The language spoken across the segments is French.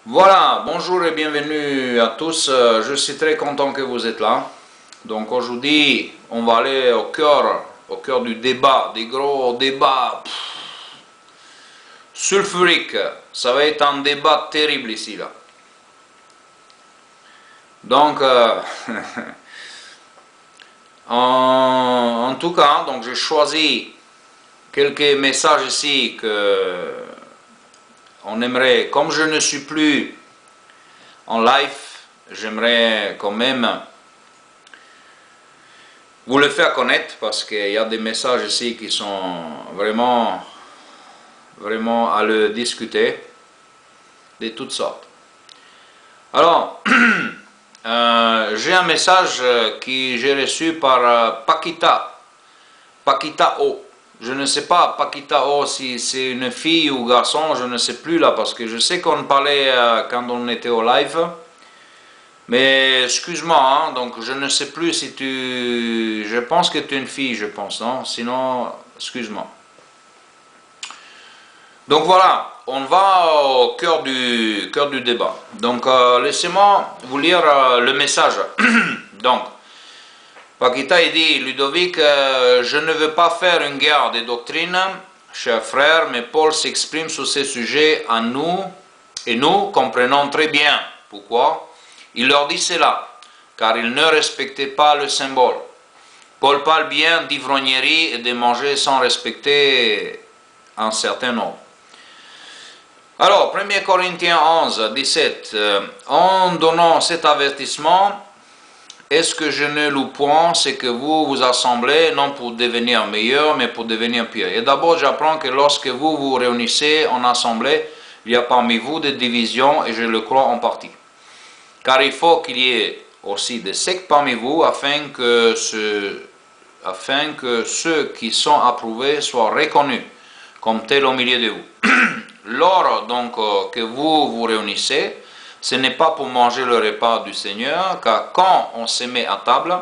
Voilà, bonjour et bienvenue à tous. Je suis très content que vous êtes là. Donc aujourd'hui, on va aller au cœur du débat, des gros débats sulfuriques. Ça va être un débat terrible ici là. Donc, en tout cas, donc j'ai choisi quelques messages ici que on aimerait, comme je ne suis plus en live, j'aimerais quand même vous le faire connaître parce qu'il y a des messages ici qui sont vraiment, vraiment à le discuter de toutes sortes. Alors, j'ai un message que j'ai reçu par Paquita O. Je ne sais pas, Paquita O, si c'est une fille ou garçon, je ne sais plus là, parce que je sais qu'on parlait quand on était au live. Mais excuse-moi, hein, donc je ne sais plus si tu... Je pense que tu es une fille, je pense, non? Sinon, excuse-moi. Donc voilà, on va au cœur du débat. Donc laissez-moi vous lire le message. Donc, Paquita dit, Ludovic, je ne veux pas faire une guerre des doctrines, cher frère, mais Paul s'exprime sur ces sujets à nous, et nous comprenons très bien pourquoi. Il leur dit cela, car ils ne respectaient pas le symbole. Paul parle bien d'ivrognerie et de manger sans respecter un certain nombre. Alors, 1 Corinthiens 11, 17, en donnant cet avertissement, est-ce que je ne loue point, c'est que vous vous assemblez, non pour devenir meilleur, mais pour devenir pire. Et d'abord, j'apprends que lorsque vous vous réunissez en assemblée, il y a parmi vous des divisions, et je le crois en partie. Car il faut qu'il y ait aussi des sectes parmi vous, afin que ceux qui sont approuvés soient reconnus comme tels au milieu de vous. Lors donc que vous vous réunissez, ce n'est pas pour manger le repas du Seigneur, car quand on se met à table,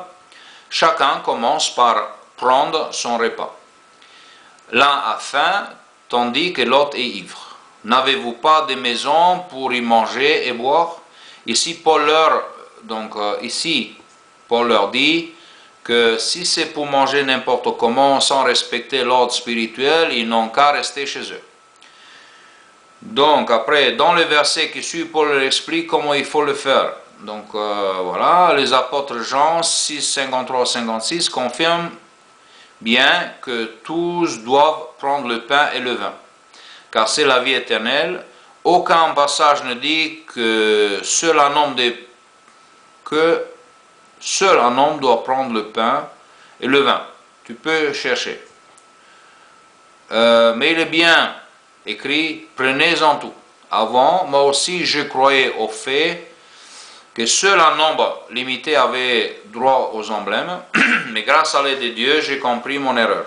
chacun commence par prendre son repas. L'un a faim, tandis que l'autre est ivre. N'avez-vous pas de maison pour y manger et boire? Ici, Paul leur dit que si c'est pour manger n'importe comment, sans respecter l'ordre spirituel, ils n'ont qu'à rester chez eux. Donc après, dans le verset qui suit, Paul leur explique comment il faut le faire. Donc voilà, les apôtres Jean 6, 53, 56 confirment bien que tous doivent prendre le pain et le vin, car c'est la vie éternelle. Aucun passage ne dit que seul un homme doit prendre le pain et le vin. Tu peux chercher. Mais il est bien écrit, prenez-en tout. Avant, moi aussi, je croyais au fait que seul un nombre limité avait droit aux emblèmes, mais grâce à l'aide de Dieu, j'ai compris mon erreur.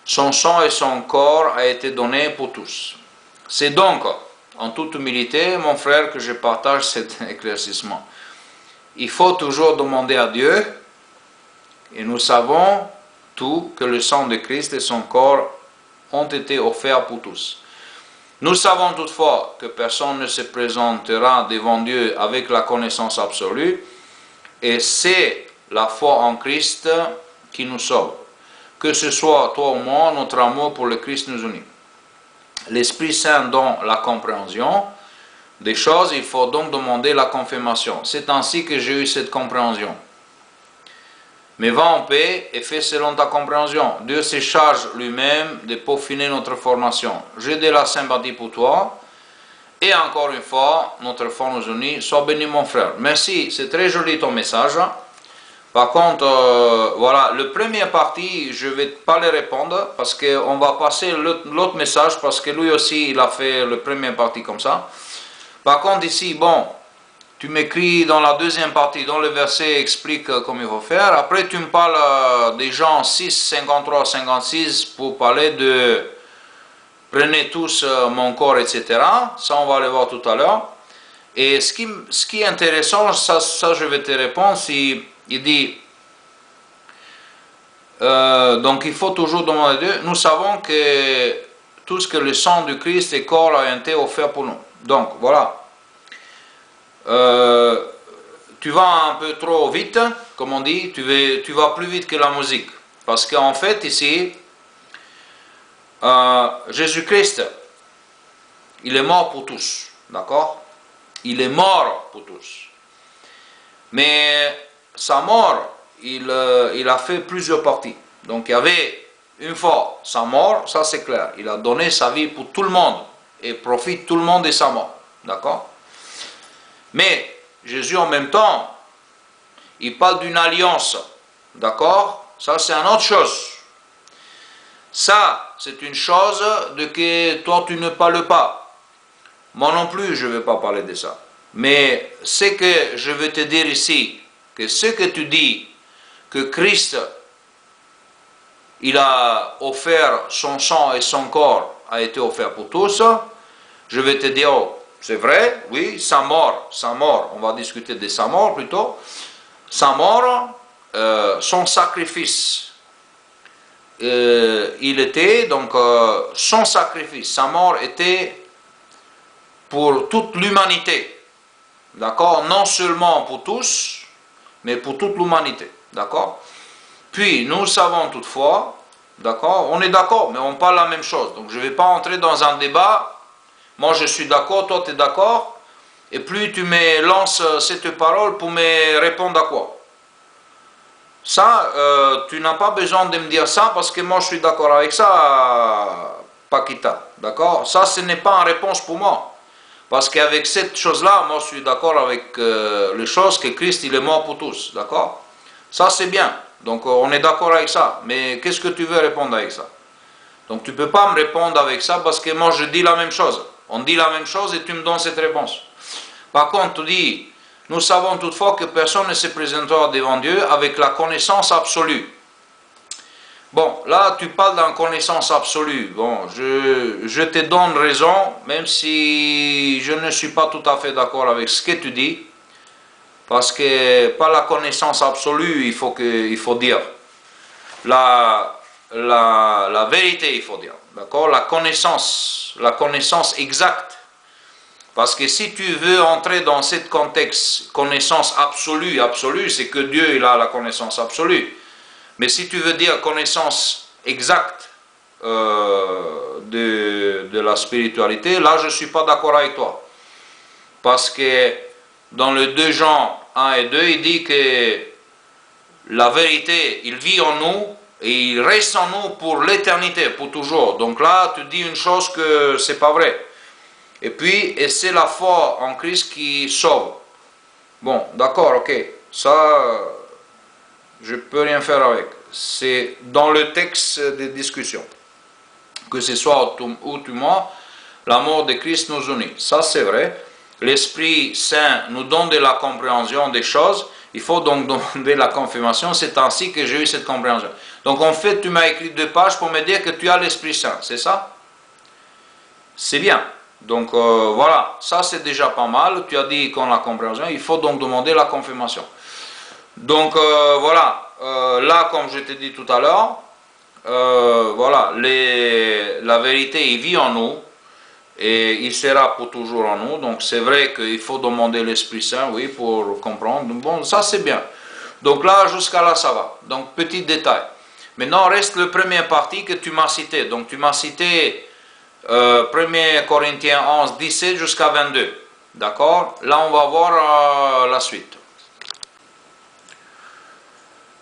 Son sang et son corps a été donné pour tous. C'est donc, en toute humilité, mon frère, que je partage cet éclaircissement. Il faut toujours demander à Dieu, et nous savons tout que le sang de Christ et son corps ont été offerts pour tous. Nous savons toutefois que personne ne se présentera devant Dieu avec la connaissance absolue, et c'est la foi en Christ qui nous sauve. Que ce soit toi ou moi, notre amour pour le Christ nous unit. L'Esprit Saint donne la compréhension des choses, il faut donc demander la confirmation. C'est ainsi que j'ai eu cette compréhension. Mais va en paix et fais selon ta compréhension. Dieu se charge lui-même de peaufiner notre formation. J'ai de la sympathie pour toi. Et encore une fois, notre foi nous unit. Sois béni mon frère. Merci, c'est très joli ton message. Par contre, voilà, le premier partie, je ne vais pas le répondre parce qu'on va passer l'autre message parce que lui aussi, il a fait le premier partie comme ça. Par contre, ici, bon, tu m'écris dans la deuxième partie, dans le verset explique comment il faut faire. Après, tu me parles des Jean 6, 53, 56 pour parler de prenez tous mon corps, etc. Ça, on va le voir tout à l'heure. Et ce qui est intéressant, ça je vais te répondre, il dit, donc il faut toujours demander à Dieu. Nous savons que tout ce que le sang du Christ et corps a été offert pour nous. Donc, voilà. Tu vas un peu trop vite, comme on dit, tu vas plus vite que la musique. Parce qu'en fait, ici, Jésus-Christ, il est mort pour tous, d'accord? Il est mort pour tous. Mais sa mort, il a fait plusieurs parties. Donc il y avait une fois sa mort, ça c'est clair. Il a donné sa vie pour tout le monde et profite tout le monde de sa mort, d'accord? Mais Jésus en même temps, il parle d'une alliance, d'accord? Ça c'est une autre chose. Ça, c'est une chose de que toi tu ne parles pas. Moi non plus, je ne vais pas parler de ça. Mais ce que je veux te dire ici, que ce que tu dis, que Christ, il a offert son sang et son corps, a été offert pour tous, je vais te dire, oh, c'est vrai, oui, sa mort, on va discuter de sa mort plutôt, sa mort, son sacrifice, il était, donc son sacrifice, sa mort était pour toute l'humanité, d'accord, non seulement pour tous, mais pour toute l'humanité, d'accord. Puis nous savons toutefois, d'accord, on est d'accord, mais on parle la même chose, donc je ne vais pas entrer dans un débat, moi je suis d'accord, toi tu es d'accord, et plus tu me lances cette parole pour me répondre à quoi. Ça, tu n'as pas besoin de me dire ça parce que moi je suis d'accord avec ça, Paquita, d'accord? Ça, ce n'est pas une réponse pour moi. Parce qu'avec cette chose-là, moi je suis d'accord avec les choses que Christ, il est mort pour tous, d'accord? Ça, c'est bien. Donc, on est d'accord avec ça. Mais qu'est-ce que tu veux répondre avec ça? Donc, tu ne peux pas me répondre avec ça parce que moi je dis la même chose. On dit la même chose et tu me donnes cette réponse. Par contre, tu dis... Nous savons toutefois que personne ne se présentera devant Dieu avec la connaissance absolue. Bon, là, tu parles d'une connaissance absolue. Bon, je te donne raison, même si je ne suis pas tout à fait d'accord avec ce que tu dis. Parce que par la connaissance absolue, il faut dire. La vérité, il faut dire. D'accord? La connaissance exacte. Parce que si tu veux entrer dans ce contexte, connaissance absolue, c'est que Dieu il a la connaissance absolue. Mais si tu veux dire connaissance exacte de la spiritualité, là je ne suis pas d'accord avec toi. Parce que dans le 2 Jean 1 et 2, il dit que la vérité, il vit en nous et il reste en nous pour l'éternité, pour toujours. Donc là, tu dis une chose que c'est pas vrai. Et puis, c'est la foi en Christ qui sauve. Bon, d'accord, ok. Ça, je ne peux rien faire avec. C'est dans le texte des discussions. Que ce soit autrement, la mort de Christ nous unit. Ça, c'est vrai. L'Esprit Saint nous donne de la compréhension des choses. Il faut donc demander la confirmation. C'est ainsi que j'ai eu cette compréhension. Donc, en fait, tu m'as écrit 2 pages pour me dire que tu as l'Esprit Saint. C'est ça? C'est bien. Donc voilà, ça c'est déjà pas mal, tu as dit qu'on a la compréhension, il faut donc demander la confirmation. Donc voilà, là comme je t'ai dit tout à l'heure, voilà, la vérité il vit en nous et il sera pour toujours en nous, donc c'est vrai qu'il faut demander l'Esprit Saint, oui, pour comprendre, bon ça c'est bien. Donc là jusqu'à là ça va, donc petit détail. Maintenant reste le premier partie que tu m'as cité, donc tu m'as cité... 1 Corinthiens 11, 17 jusqu'à 22. D'accord? Là, on va voir la suite.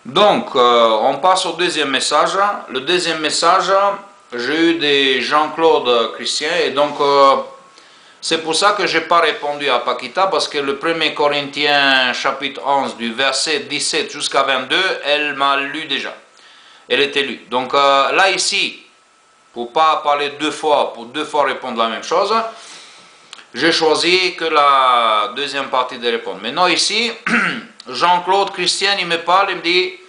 Donc, on passe au deuxième message. Le deuxième message, j'ai eu des Jean-Claude Christian. Et donc, c'est pour ça que je n'ai pas répondu à Paquita, parce que le 1 Corinthiens chapitre 11, du verset 17 jusqu'à 22, elle m'a lu déjà. Elle était lue. Donc, là, ici... Pour ne pas parler 2 fois, pour 2 fois répondre la même chose, j'ai choisi que la deuxième partie de répondre. Maintenant ici, Jean-Claude Christian, il me parle, il me dit,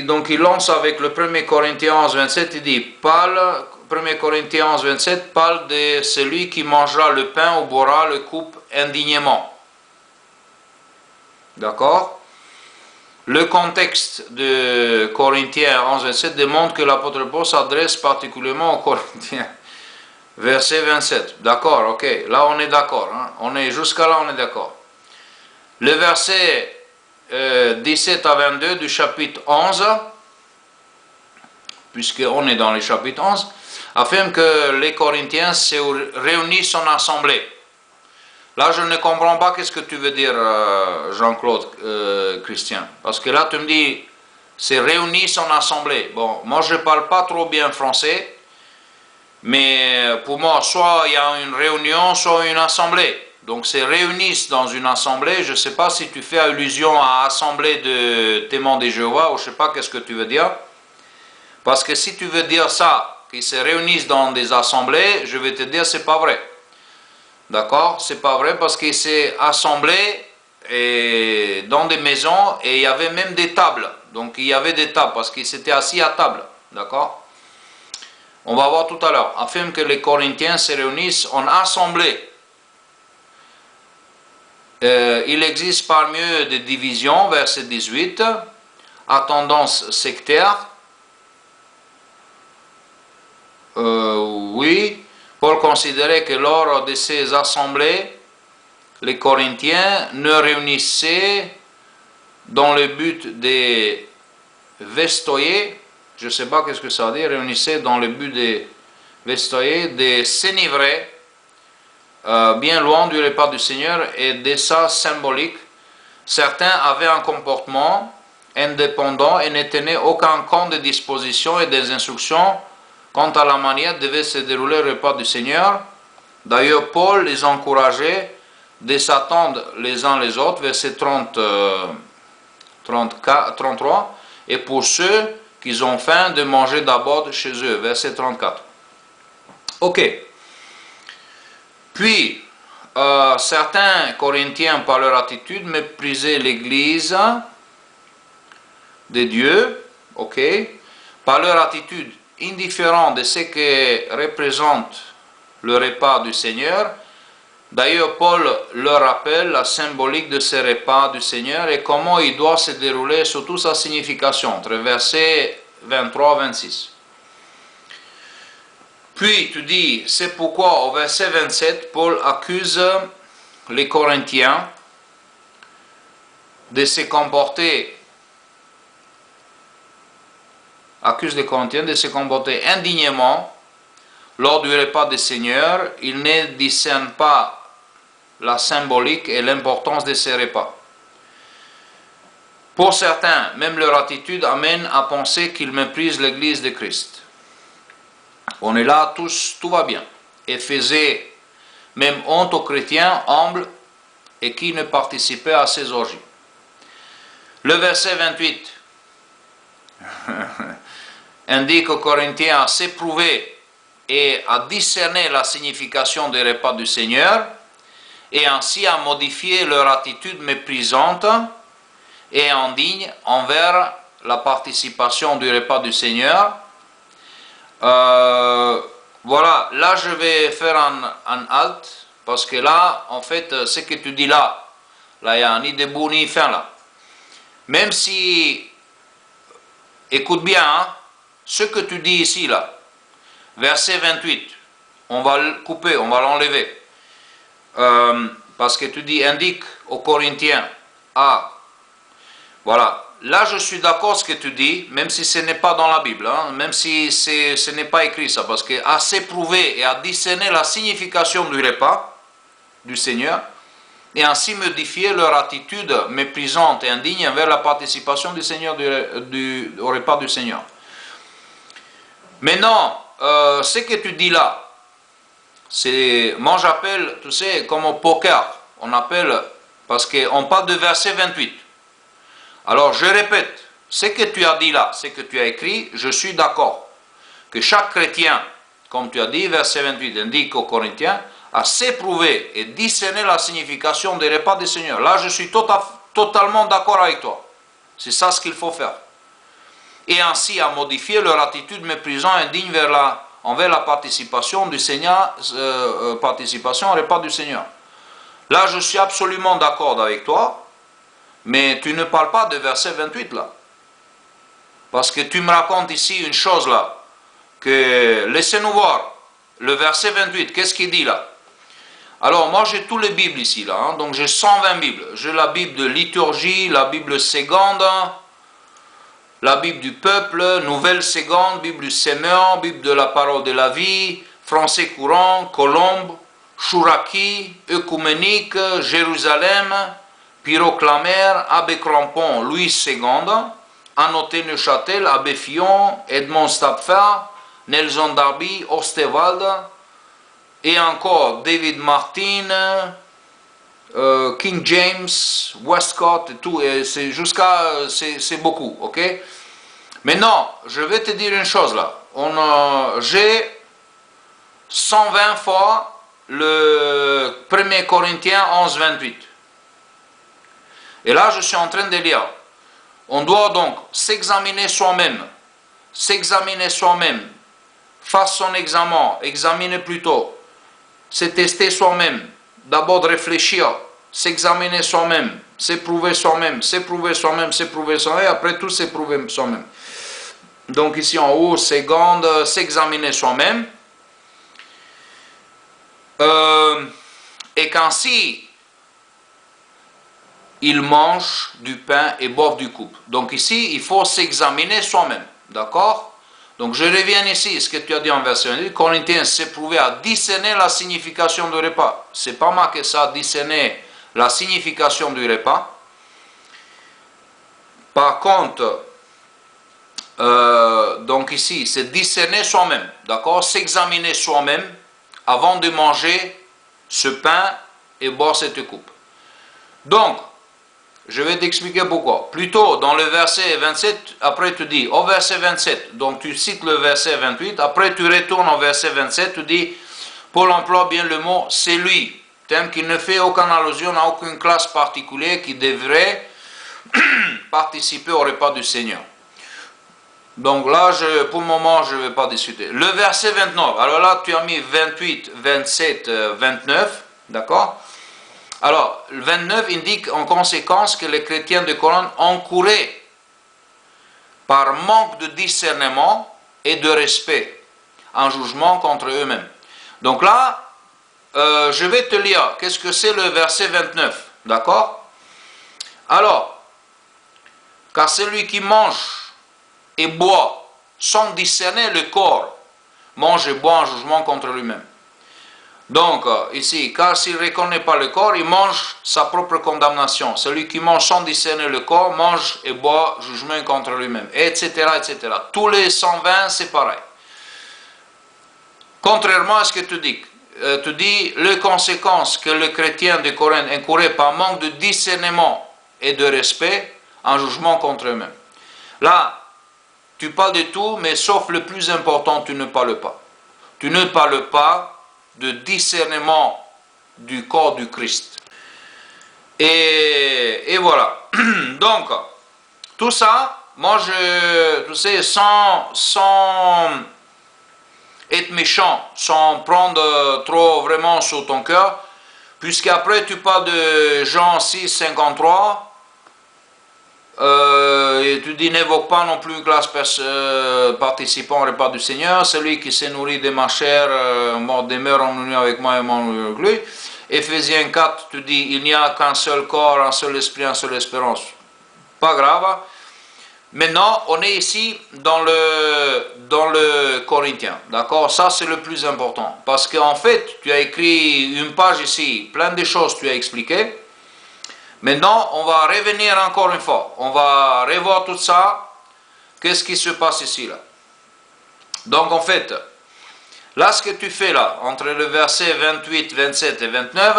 donc il lance avec le 1 Corinthiens 11, 27, il dit, 1 Corinthiens 11, 27 parle de celui qui mangera le pain ou boira le coupe indignement. D'accord? Le contexte de Corinthiens 11, 27 démontre que l'apôtre Paul s'adresse particulièrement aux Corinthiens. Verset 27. D'accord, ok. Là, on est d'accord. Hein? Jusqu'à là, on est d'accord. Le verset 17 à 22 du chapitre 11, puisqu'on est dans le chapitre 11, affirme que les Corinthiens se réunissent en assemblée. Là, je ne comprends pas qu'est-ce que tu veux dire, Jean-Claude Christian. Parce que là, tu me dis, c'est réunissent en assemblée. Bon, moi, je ne parle pas trop bien français, mais pour moi, soit il y a une réunion, soit une assemblée. Donc, c'est réunissent dans une assemblée. Je ne sais pas si tu fais allusion à assemblée de témoins de Jéhovah, ou je ne sais pas qu'est-ce que tu veux dire. Parce que si tu veux dire ça, qu'ils se réunissent dans des assemblées, je vais te dire, c'est pas vrai. D'accord? C'est pas vrai parce qu'ils s'est assemblés dans des maisons et il y avait même des tables. Donc il y avait des tables parce qu'ils s'étaient assis à table. D'accord? On va voir tout à l'heure. Affirme que les Corinthiens se réunissent en assemblée. Il existe parmi eux des divisions, verset 18, à tendance sectaire. Oui. Paul considérait que lors de ces assemblées, les Corinthiens ne réunissaient dans le but de vestoyer, je ne sais pas qu'est-ce que ça veut dire, réunissaient dans le but de vestoyer, de s'enivrer, bien loin du repas du Seigneur et de sa symbolique. Certains avaient un comportement indépendant et ne tenaient aucun compte des dispositions et des instructions quant à la manière devait se dérouler le repas du Seigneur. D'ailleurs, Paul les encourageait de s'attendre les uns les autres, verset 33, et pour ceux qui ont faim, de manger d'abord chez eux, verset 34. Ok. Puis, certains Corinthiens, par leur attitude, méprisaient l'Église de Dieu, ok, par leur attitude indifférent de ce que représente le repas du Seigneur. D'ailleurs, Paul leur rappelle la symbolique de ce repas du Seigneur et comment il doit se dérouler, surtout sa signification, entre versets 23 et 26. Puis, tu dis, c'est pourquoi au verset 27, Paul accuse les Corinthiens de se comporter indignement lors du repas du Seigneur. Ils ne discernent pas la symbolique et l'importance de ces repas. Pour certains, même leur attitude amène à penser qu'ils méprisent l'Église de Christ. On est là tous, tout va bien. Et faisait même honte aux chrétiens humbles et qui ne participaient à ces orgies. Le verset 28 indique aux Corinthiens à s'éprouver et à discerner la signification des repas du Seigneur et ainsi à modifier leur attitude méprisante et indigne envers la participation du repas du Seigneur. Voilà, là je vais faire un halt parce que là, en fait, ce que tu dis là, il n'y a ni debout ni fin là. Même si, écoute bien, hein, ce que tu dis ici là, verset 28, on va le couper, on va l'enlever. Parce que tu dis, indique aux Corinthiens, voilà, là je suis d'accord ce que tu dis, même si ce n'est pas dans la Bible, hein, même si ce n'est pas écrit ça, parce que à s'éprouver et à discerner la signification du repas du Seigneur, et ainsi modifier leur attitude méprisante et indigne envers la participation du Seigneur au repas du Seigneur. Maintenant, ce que tu dis là, moi j'appelle, tu sais, comme au poker, on appelle, parce qu'on parle de verset 28. Alors je répète, ce que tu as dit là, ce que tu as écrit, je suis d'accord, que chaque chrétien, comme tu as dit, verset 28, indique aux Corinthiens, à s'éprouver et discerner la signification des repas du Seigneur. Là, je suis totalement d'accord avec toi. C'est ça ce qu'il faut faire. Et ainsi à modifier leur attitude méprisante et indigne envers la participation du Seigneur, participation au repas du Seigneur. Là, je suis absolument d'accord avec toi. Mais tu ne parles pas de verset 28 là. Parce que tu me racontes ici une chose là, que laissez-nous voir, le verset 28, qu'est-ce qu'il dit là? Alors moi j'ai toutes les Bibles ici là, hein, donc j'ai 120 Bibles. J'ai la Bible de liturgie, la Bible seconde, la Bible du peuple, Nouvelle seconde, Bible du Semeur, Bible de la parole de la vie, français courant, Colombe, Chouraki, œcuménique, Jérusalem, Pyroclamère, Abbé Crampon, Louis II, Annoté Neuchâtel, Abbé Fillon, Edmond Stapfer, Nelson Darby, Ostewald, et encore David Martin, King James, Westcott et tout, et c'est jusqu'à, c'est beaucoup, ok? Maintenant, je vais te dire une chose là, j'ai 120 fois le 1er Corinthiens 11, 28. Et là, je suis en train de lire. On doit donc s'examiner soi-même, faire son examen, examiner plutôt, se tester soi-même, d'abord réfléchir, s'examiner soi-même, s'éprouver soi-même, et après tout s'éprouver soi-même. Donc ici en haut, seconde, s'examiner soi-même. Et qu'ainsi, il mange du pain et boivent du coupe. Donc ici, il faut s'examiner soi-même. D'accord? Donc je reviens ici, ce que tu as dit en verset 1. Corinthiens s'éprouver à discerner la signification du repas. C'est pas marqué ça, discerner la signification du repas. Par contre, donc ici, c'est discerner soi-même. D'accord? S'examiner soi-même avant de manger ce pain et boire cette coupe. Donc, je vais t'expliquer pourquoi. Plutôt, dans le verset 27, après tu dis, au verset 27, donc tu cites le verset 28, après tu retournes au verset 27, tu dis, Paul emploie bien le mot « c'est lui », thème qui ne fait aucune allusion à aucune classe particulière qui devrait participer au repas du Seigneur. Donc là, pour le moment, je ne vais pas discuter. Le verset 29, alors là, tu as mis 28, 27, 29, d'accord? Alors, le 29 indique en conséquence que les chrétiens de Corinthe encouraient par manque de discernement et de respect un jugement contre eux-mêmes. Donc là, je vais te lire, qu'est-ce que c'est le verset 29, d'accord? Alors, car celui qui mange et boit sans discerner le corps, mange et boit un jugement contre lui-même. Donc, ici, car s'il ne reconnaît pas le corps, il mange sa propre condamnation. Celui qui mange sans discerner le corps, mange et boit jugement contre lui-même, etc., etc. Tous les 120, c'est pareil. Contrairement à ce que tu dis, les conséquences que le chrétien de Corinthe incourait par manque de discernement et de respect, un jugement contre eux-mêmes. Là, tu parles de tout, mais sauf le plus important, tu ne parles pas. Tu ne parles pas de discernement du corps du Christ. Et voilà. Donc, tout ça, moi, tu sais, sans être méchant, sans prendre trop vraiment sur ton cœur, puisqu'après tu parles de Jean 6, 53, et tu dis n'évoque pas non plus classe participant au repas du Seigneur, celui qui se nourrit de ma chair demeure en union avec moi et moi en union avec lui. Éphésiens 4, tu dis il n'y a qu'un seul corps, un seul esprit, une seule espérance. Pas grave. Maintenant, on est ici dans le Corinthien, d'accord? Ça, c'est le plus important. Parce qu'en fait, tu as écrit une page ici, plein de choses tu as expliquées. Maintenant, on va revenir encore une fois. On va revoir tout ça. Qu'est-ce qui se passe ici, là? Donc, en fait, là, ce que tu fais là, entre le verset 28, 27 et 29,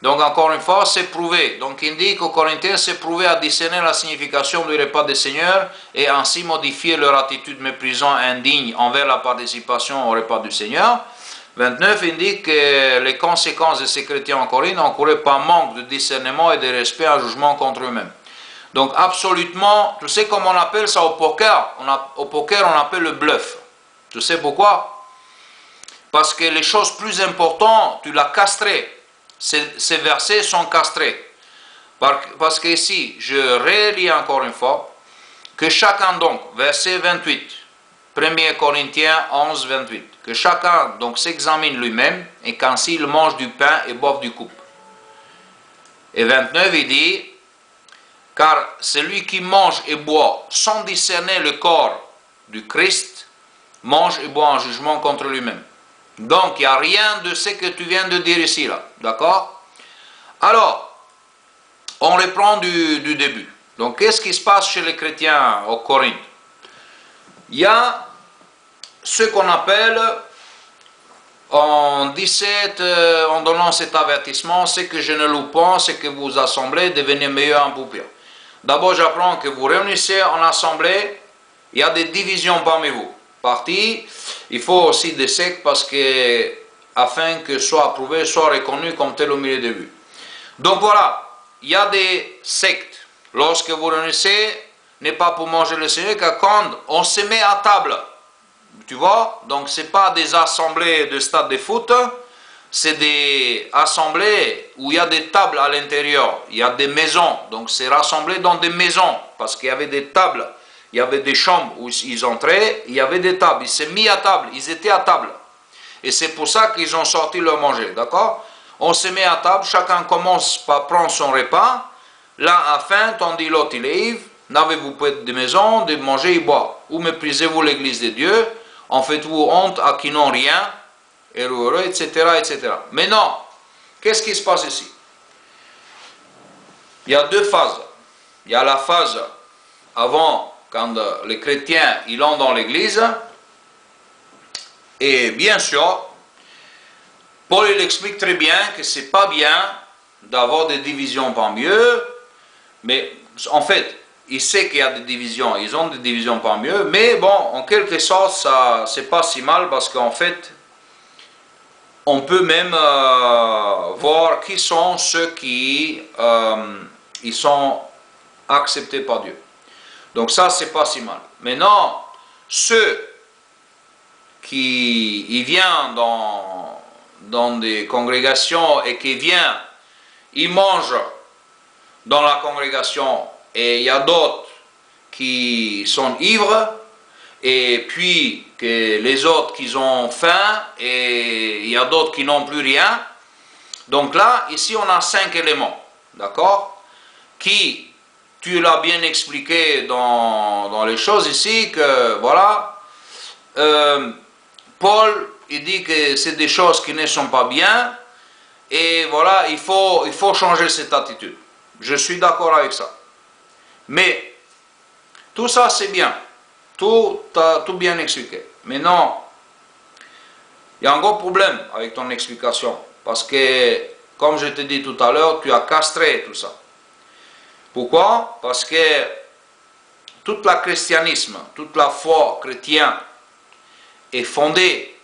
donc encore une fois, c'est prouvé. Donc il dit qu'aux Corinthiens, c'est prouvé à discerner la signification du repas des Seigneurs et ainsi modifier leur attitude méprisante et indigne envers la participation au repas du Seigneur. 29 indique que les conséquences de ces chrétiens en Corinthe encouraient par manque de discernement et de respect à jugement contre eux-mêmes. Donc absolument, tu sais comment on appelle ça au poker? Au poker, on appelle le bluff. Tu sais pourquoi? Parce que les choses plus importantes, tu l'as castré. Ces versets sont castrés. Parce que ici, je relis encore une fois, que chacun donc, verset 28, 1 Corinthiens 11, 28, que chacun donc s'examine lui-même et qu'ainsi il mange du pain et boive du coupe. Et 29, il dit, car celui qui mange et boit sans discerner le corps du Christ, mange et boit en jugement contre lui-même. Donc, il n'y a rien de ce que tu viens de dire ici, là. D'accord? Alors, on reprend du début. Donc, qu'est-ce qui se passe chez les chrétiens au Corinthe? Il y a ce qu'on appelle, en donnant cet avertissement, c'est que je ne loue pas, c'est que vous assemblez, devenez meilleurs en peu. D'abord, j'apprends que vous réunissez en assemblée, il y a des divisions parmi vous. Parti, il faut aussi des sectes parce que, afin que soit approuvé, soit reconnu comme tel au milieu de vous. Donc voilà, il y a des sectes. Lorsque vous réunissez, n'est pas pour manger le Seigneur, car quand on se met à table, tu vois, donc ce n'est pas des assemblées de stade de foot, c'est des assemblées où il y a des tables à l'intérieur, il y a des maisons, donc c'est rassemblé dans des maisons, parce qu'il y avait des tables, il y avait des chambres où ils entraient, il y avait des tables, ils s'est mis à table, ils étaient à table. Et c'est pour ça qu'ils ont sorti leur manger, d'accord? On se met à table, chacun commence par prendre son repas, l'un a faim, tandis l'autre il est ivre, n'avez-vous pas de maison, de manger et boire? Ou méprisez-vous l'église de Dieu? En faites-vous honte à qui n'ont rien? Heureux, etc., etc. Mais non, qu'est-ce qui se passe ici? Il y a deux phases. Il y a la phase avant, quand les chrétiens ils ont dans l'église, et bien sûr, Paul il explique très bien que c'est pas bien d'avoir des divisions parmi eux, mais en fait, il sait qu'il y a des divisions, ils ont des divisions parmi eux, mais bon, en quelque sorte, ça c'est pas si mal parce qu'en fait, on peut même voir qui sont ceux qui ils sont acceptés par Dieu. Donc ça, c'est pas si mal. Maintenant, ceux qui viennent dans des congrégations et qui viennent, ils mangent dans la congrégation et il y a d'autres qui sont ivres et puis que les autres qui ont faim et il y a d'autres qui n'ont plus rien. Donc là, ici on a 5 éléments, d'accord? Qui, tu l'as bien expliqué dans les choses ici, que voilà, Paul, il dit que c'est des choses qui ne sont pas bien et voilà, il faut changer cette attitude. Je suis d'accord avec ça. Mais tout ça c'est bien. Tout bien expliqué. Mais non, il y a un gros problème avec ton explication. Parce que, comme je te dis tout à l'heure, tu as castré tout ça. Pourquoi? Parce que tout le christianisme, toute la foi chrétienne est fondée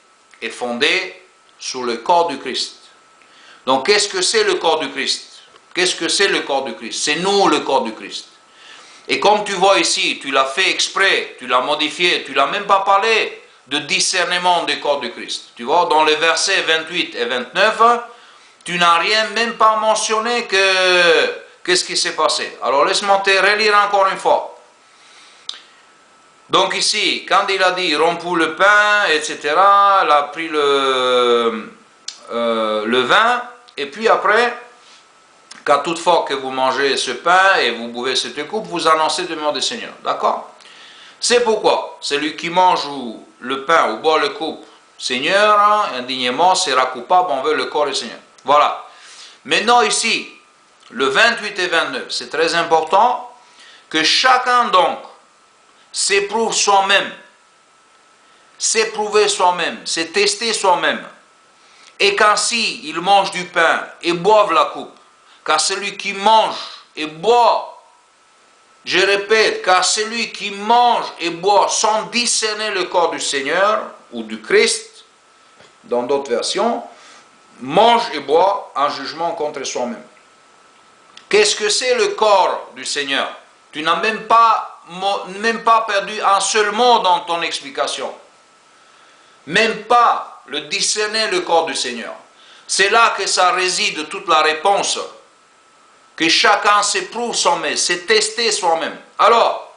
sur le corps du Christ. Donc, qu'est-ce que c'est le corps du Christ? Qu'est-ce que c'est le corps du Christ? C'est nous le corps du Christ. Et comme tu vois ici, tu l'as fait exprès, tu l'as modifié, tu n'as même pas parlé de discernement du corps du Christ. Tu vois, dans les versets 28 et 29, tu n'as rien même pas mentionné qu'est-ce qui s'est passé. Alors laisse-moi te relire encore une fois. Donc ici, quand il a dit rompu le pain, etc., il a pris le vin, et puis après, qu'à toute fois que vous mangez ce pain et vous buvez cette coupe, vous annoncez le nom du Seigneur. D'accord? C'est pourquoi celui qui mange le pain ou boit le coupe, Seigneur, indignement, sera coupable envers le corps du Seigneur. Voilà. Maintenant ici, le 28 et 29, c'est très important que chacun donc s'éprouve soi-même, s'éprouver soi-même, se tester soi-même, et qu'ainsi il mange du pain et boive la coupe. Car celui qui mange et boit, je répète, car celui qui mange et boit sans discerner le corps du Seigneur ou du Christ, dans d'autres versions, mange et boit en jugement contre soi-même. Qu'est-ce que c'est le corps du Seigneur? Tu n'as même pas perdu un seul mot dans ton explication. Même pas le discerner le corps du Seigneur. C'est là que ça réside toute la réponse que chacun s'éprouve soi-même, c'est tester soi-même. Alors,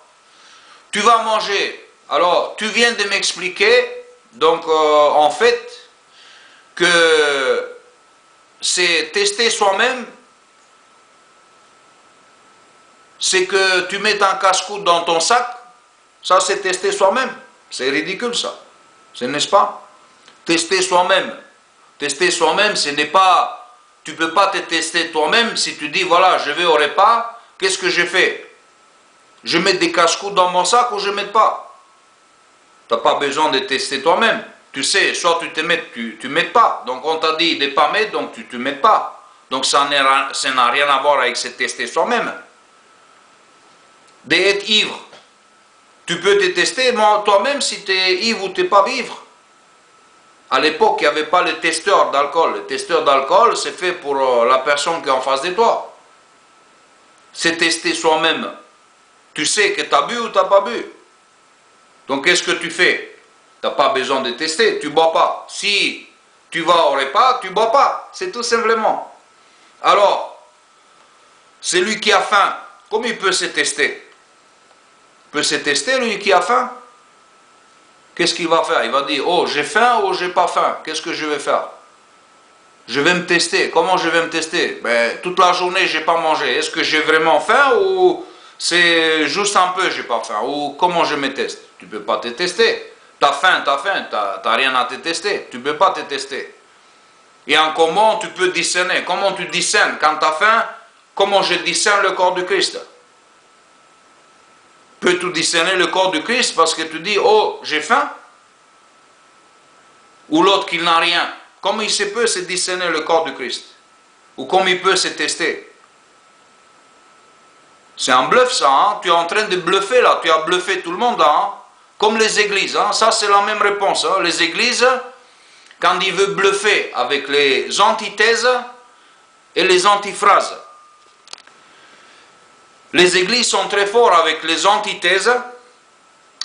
tu vas manger. Alors, tu viens de m'expliquer, donc en fait, que c'est tester soi-même, c'est que tu mets un casse-croûte dans ton sac, ça c'est tester soi-même. C'est ridicule ça, n'est-ce pas? Tester soi-même. Tester soi-même, ce n'est pas... Tu ne peux pas te tester toi-même si tu dis, voilà, je vais au repas, qu'est-ce que je fais? Je mets des casse-croûtes dans mon sac ou je ne mets pas? Tu n'as pas besoin de tester toi-même. Tu sais, soit tu te mets, tu ne mets pas. Donc on t'a dit de ne pas mettre, donc tu ne te mets pas. Donc ça n'a rien à voir avec se tester soi-même. D'être ivre. Tu peux te tester toi-même si tu es ivre ou tu n'es pas ivre. À l'époque, il n'y avait pas le testeur d'alcool. Le testeur d'alcool, c'est fait pour la personne qui est en face de toi. C'est tester soi-même. Tu sais que tu as bu ou tu n'as pas bu. Donc, qu'est-ce que tu fais? Tu n'as pas besoin de tester, tu ne bois pas. Si tu vas au repas, tu ne bois pas. C'est tout simplement. Alors, celui qui a faim, comment il peut se tester? Il peut se tester, lui qui a faim? Qu'est-ce qu'il va faire? Il va dire, oh, j'ai faim ou j'ai pas faim? Qu'est-ce que je vais faire? Je vais me tester. Comment je vais me tester? Ben, toute la journée, j'ai pas mangé. Est-ce que j'ai vraiment faim ou c'est juste un peu, j'ai pas faim? Ou comment je me teste? Tu peux pas te tester. T'as faim, t'as rien à te tester. Tu peux pas te tester. Et en comment tu peux discerner? Comment tu discernes? Quand t'as faim, comment je discerne le corps du Christ? Peux-tu discerner le corps du Christ parce que tu dis, oh, j'ai faim? Ou l'autre qui n'a rien? Comment il se peut se discerner le corps du Christ? Ou comment il peut se tester? C'est un bluff ça, hein? Tu es en train de bluffer là, tu as bluffé tout le monde là, hein? Comme les églises, hein? Ça c'est la même réponse. Hein? Les églises, quand ils veulent bluffer avec les antithèses et les antiphrases. Les églises sont très fortes avec les antithèses,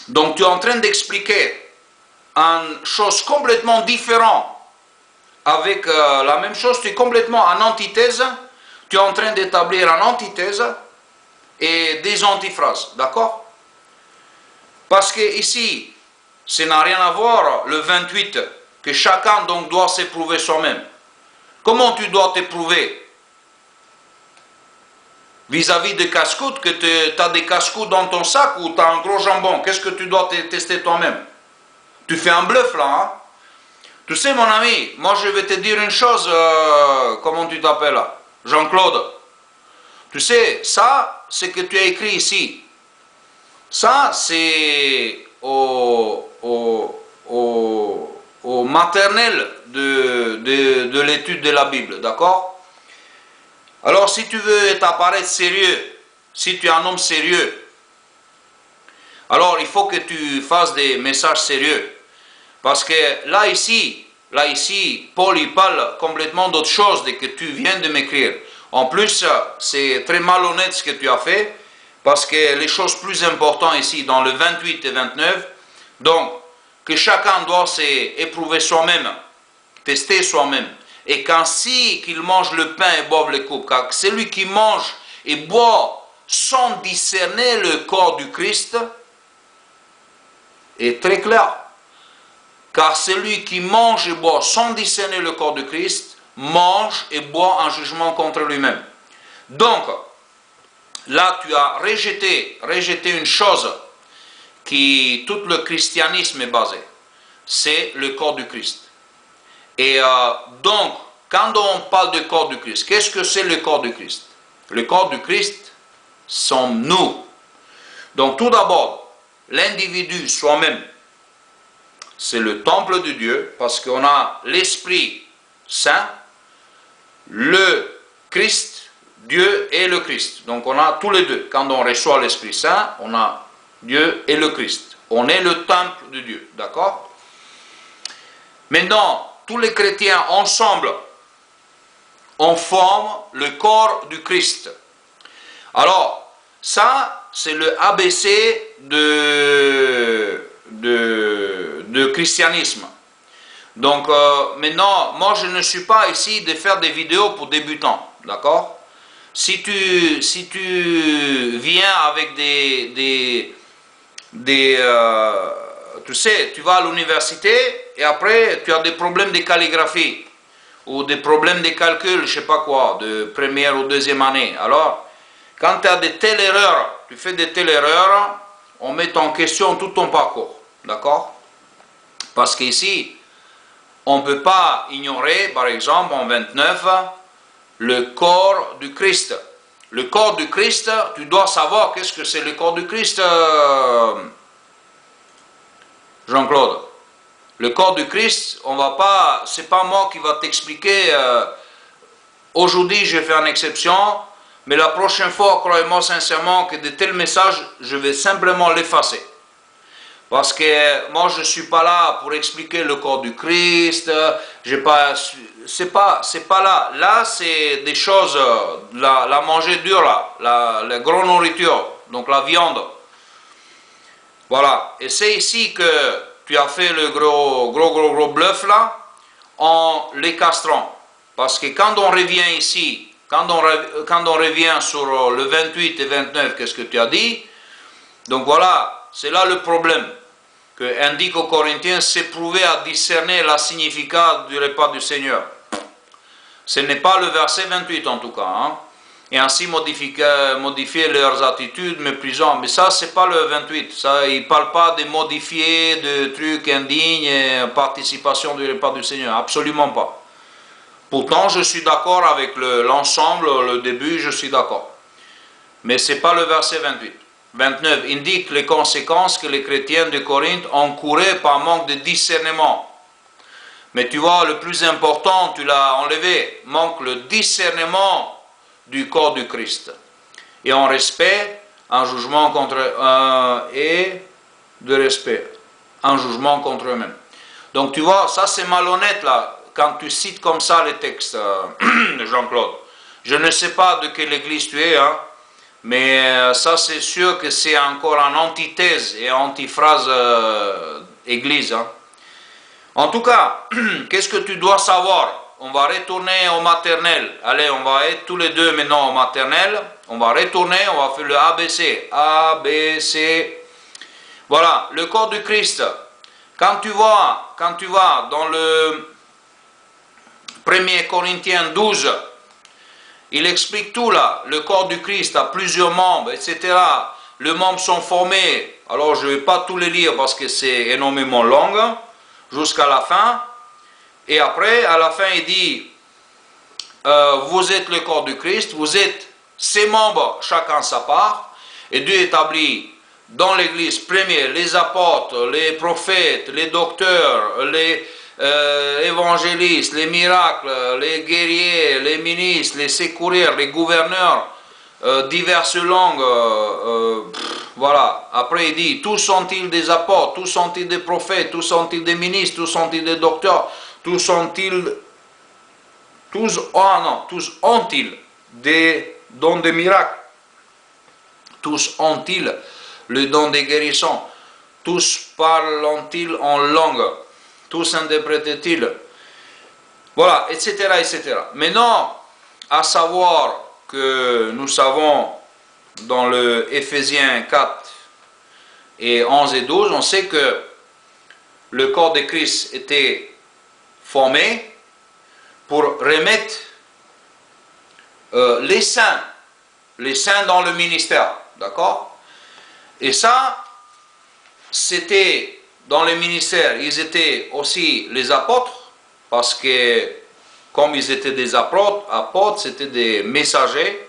donc tu es en train d'expliquer une chose complètement différente avec la même chose, tu es complètement en antithèse, tu es en train d'établir une antithèse et des antiphrases, d'accord? Parce que ici, ça n'a rien à voir, le 28, que chacun donc doit s'éprouver soi-même. Comment tu dois t'éprouver? Vis-à-vis des casse-croûtes, que tu as des casse-croûtes dans ton sac ou tu as un gros jambon, qu'est-ce que tu dois tester toi-même? Tu fais un bluff là, hein? Tu sais mon ami, moi je vais te dire une chose, comment tu t'appelles là? Jean-Claude. Tu sais, ça, c'est que tu as écrit ici. Ça, c'est au maternel de l'étude de la Bible, d'accord? Alors, si tu veux t'apparaître sérieux, si tu es un homme sérieux, alors il faut que tu fasses des messages sérieux. Parce que là ici, Paul il parle complètement d'autre chose de que tu viens de m'écrire. En plus, c'est très malhonnête ce que tu as fait, parce que les choses plus importantes ici, dans le 28 et 29, donc, que chacun doit s'éprouver soi-même, tester soi-même, et qu'ainsi qu'il mange le pain et boive les coupes, car celui qui mange et boit sans discerner le corps du Christ est très clair. Car celui qui mange et boit sans discerner le corps du Christ, mange et boit un jugement contre lui-même. Donc, là tu as rejeté une chose qui tout le christianisme est basé, c'est le corps du Christ. Et donc, quand on parle du corps du Christ, qu'est-ce que c'est le corps du Christ? Le corps du Christ sommes nous. Donc tout d'abord, l'individu soi-même, c'est le temple de Dieu, parce qu'on a l'Esprit Saint, le Christ, Dieu et le Christ. Donc on a tous les deux. Quand on reçoit l'Esprit Saint, on a Dieu et le Christ. On est le temple de Dieu, d'accord? Maintenant, tous les chrétiens ensemble, on forme le corps du Christ. Alors, ça, c'est le ABC de christianisme. Donc maintenant, moi je ne suis pas ici de faire des vidéos pour débutants, d'accord? Si tu viens avec tu sais, tu vas à l'université et après tu as des problèmes de calligraphie ou des problèmes de calcul, je sais pas quoi, de première ou deuxième année. Alors, quand tu as de telles erreurs, tu fais de telles erreurs, on met en question tout ton parcours, d'accord? Parce qu'ici, on ne peut pas ignorer, par exemple, en 29, le corps du Christ. Le corps du Christ, tu dois savoir qu'est-ce que c'est le corps du Christ, Jean-Claude. Le corps du Christ, on va pas, c'est pas moi qui va t'expliquer. Aujourd'hui, je fais une exception, mais la prochaine fois, croyez-moi sincèrement que de tels messages, je vais simplement l'effacer. Parce que moi, je ne suis pas là pour expliquer le corps du Christ. C'est pas là. Là, c'est des choses, la manger dure, là, la grosse nourriture, donc la viande. Voilà. Et c'est ici que tu as fait le gros bluff, là, en les castrant. Parce que quand on revient ici, quand on revient sur le 28 et 29, qu'est-ce que tu as dit? Donc voilà, c'est là le problème que indique aux Corinthiens, s'éprouver à discerner la significat du repas du Seigneur. Ce n'est pas le verset 28 en tout cas, hein? Et ainsi modifier leurs attitudes méprisant. Mais ça, c'est pas le 28. Ça, il ne parle pas de modifier de trucs indignes et participation du repas du Seigneur. Absolument pas. Pourtant, je suis d'accord avec l'ensemble, le début, je suis d'accord. Mais ce n'est pas le verset 28. 29 indique les conséquences que les chrétiens de Corinthe encouraient par manque de discernement. Mais tu vois, le plus important, tu l'as enlevé, manque le discernement du corps du Christ. Et en respect, un jugement contre et de respect, un jugement contre eux-mêmes. Donc tu vois, ça c'est malhonnête là, quand tu cites comme ça les textes, Jean-Claude. Je ne sais pas de quelle église tu es, hein, mais ça c'est sûr que c'est encore en antithèse et antiphrase église. Hein. En tout cas, qu'est-ce que tu dois savoir? On va retourner au maternel. Allez, on va être tous les deux maintenant au maternel. On va retourner, on va faire le ABC. A, B, C. Voilà, le corps du Christ. Quand tu vas dans le 1er Corinthiens 12, il explique tout là. Le corps du Christ a plusieurs membres, etc. Les membres sont formés. Alors, je ne vais pas tous les lire parce que c'est énormément long, jusqu'à la fin. Et après, à la fin, il dit, vous êtes le corps du Christ, vous êtes ses membres, chacun sa part, et Dieu établit dans l'Église, premier, les apôtres, les prophètes, les docteurs, les évangélistes, les miracles, les guerriers, les ministres, les secouriers, les gouverneurs, diverses langues, voilà. Après il dit, tous sont-ils des apôtres, tous sont-ils des prophètes, tous sont-ils des ministres, tous sont-ils des docteurs, tous ont-ils des dons de miracles, tous ont-ils le don de guérison, tous parlent-ils en langue, tous interprètent-ils, voilà, etc., etc. Maintenant, à savoir que nous savons dans le Éphésiens 4 et 11 et 12, on sait que le corps de Christ était formé pour remettre les saints dans le ministère, d'accord? Et ça, c'était dans le ministère, ils étaient aussi les apôtres, parce que comme ils étaient des apôtres, c'était des messagers,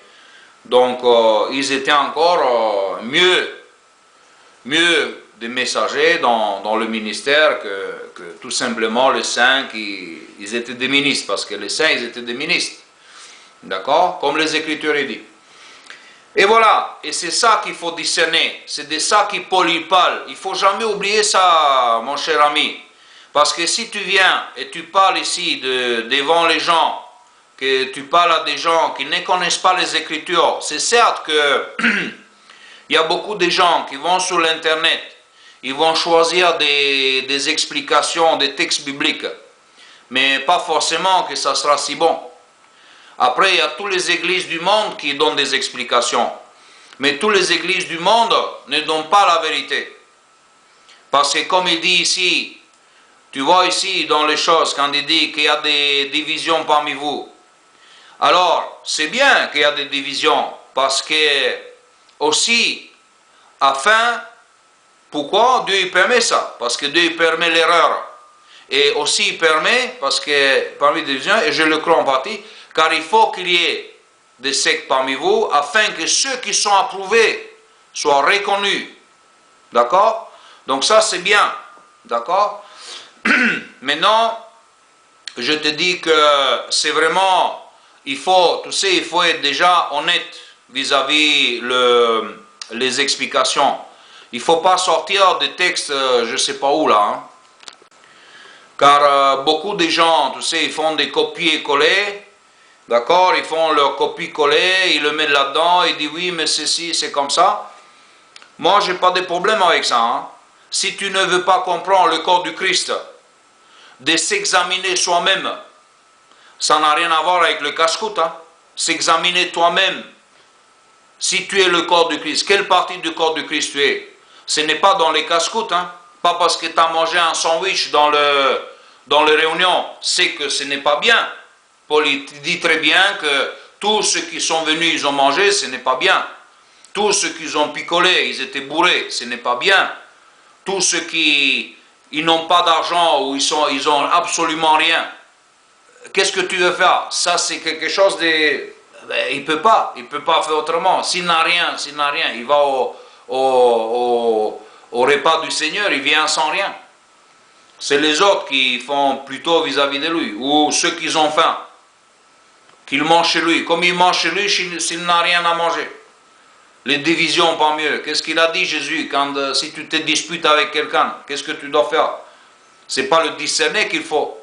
donc ils étaient encore mieux des messagers dans le ministère que tout simplement les saints ils étaient des ministres, parce que les saints ils étaient des ministres, d'accord, comme les Écritures disent. Et voilà, et c'est ça qu'il faut discerner, c'est de ça que Paul parle. Il ne faut jamais oublier ça, mon cher ami, parce que si tu viens et tu parles ici devant les gens, que tu parles à des gens qui ne connaissent pas les Écritures, c'est certes que il y a beaucoup de gens qui vont sur l'internet, ils vont choisir des explications, des textes bibliques, mais pas forcément que ça sera si bon. Après, il y a toutes les églises du monde qui donnent des explications. Mais toutes les églises du monde ne donnent pas la vérité. Parce que comme il dit ici, tu vois ici dans les choses, quand il dit qu'il y a des divisions parmi vous. Alors, c'est bien qu'il y a des divisions, parce que aussi, pourquoi Dieu il permet ça? Parce que Dieu il permet l'erreur. Et aussi il permet, parce que parmi les divisions, et je le crois en partie, car il faut qu'il y ait des sectes parmi vous, afin que ceux qui sont approuvés soient reconnus. D'accord? Donc ça c'est bien. D'accord? Maintenant, je te dis que c'est vraiment, il faut être déjà honnête vis-à-vis les explications. Il ne faut pas sortir des textes, je ne sais pas où là. Hein. Car beaucoup de gens, ils font des copier-coller. D'accord, ils font leur copie-coller, ils le mettent là-dedans, ils disent oui, mais ceci, c'est comme ça. Moi, je n'ai pas de problème avec ça. Hein. Si tu ne veux pas comprendre le corps du Christ, de s'examiner soi-même, ça n'a rien à voir avec le casse-croûte. Hein. S'examiner toi-même, si tu es le corps du Christ, quelle partie du corps du Christ tu es? Ce n'est pas dans les casse-croûtes. Hein. Pas parce que tu as mangé un sandwich dans les réunions, c'est que ce n'est pas bien. Paul dit très bien que tous ceux qui sont venus, ils ont mangé, ce n'est pas bien. Tous ceux qui ont picolé, ils étaient bourrés, ce n'est pas bien. Tous ceux qui n'ont pas d'argent ou ils ont absolument rien. Qu'est-ce que tu veux faire? Ça, c'est quelque chose de... il ne peut pas faire autrement. S'il n'a rien, il va au repas du Seigneur, il vient sans rien. C'est les autres qui font plutôt vis-à-vis de lui, ou ceux qui ont faim. Qu'il mange chez lui. Comme il mange chez lui, s'il n'a rien à manger. Les divisions, pas mieux. Qu'est-ce qu'il a dit Jésus si tu te disputes avec quelqu'un, qu'est-ce que tu dois faire? Ce n'est pas le discerner qu'il faut.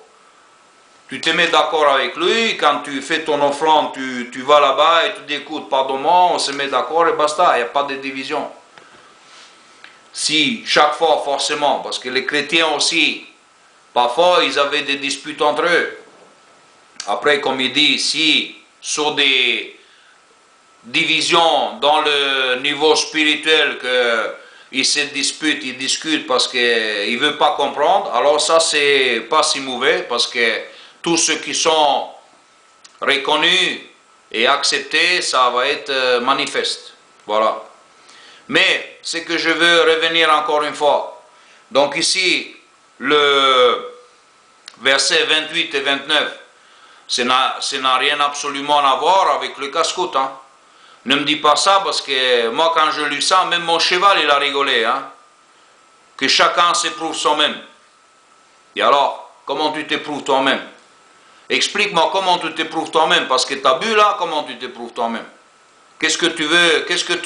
Tu te mets d'accord avec lui, quand tu fais ton offrande, tu vas là-bas et tu dis écoute, pardonne-moi, on se met d'accord et basta, il n'y a pas de division. Si, chaque fois, forcément, parce que les chrétiens aussi, parfois, ils avaient des disputes entre eux. Après, comme il dit ici, sur des divisions dans le niveau spirituel, qu'ils se disputent, ils discutent parce qu'ils ne veulent pas comprendre, alors ça, c'est pas si mauvais, parce que tous ceux qui sont reconnus et acceptés, ça va être manifeste. Voilà. Mais, ce que je veux revenir encore une fois, donc ici, le verset 28 et 29, ça n'a rien absolument à voir avec le casse-croûte. Hein. Ne me dis pas ça parce que moi quand je lis ça, même mon cheval il a rigolé. Hein. Que chacun s'éprouve soi-même. Et alors, comment tu t'éprouves toi-même? Explique-moi comment tu t'éprouves toi-même, parce que tu as bu là, comment tu t'éprouves toi-même? Qu'est-ce que tu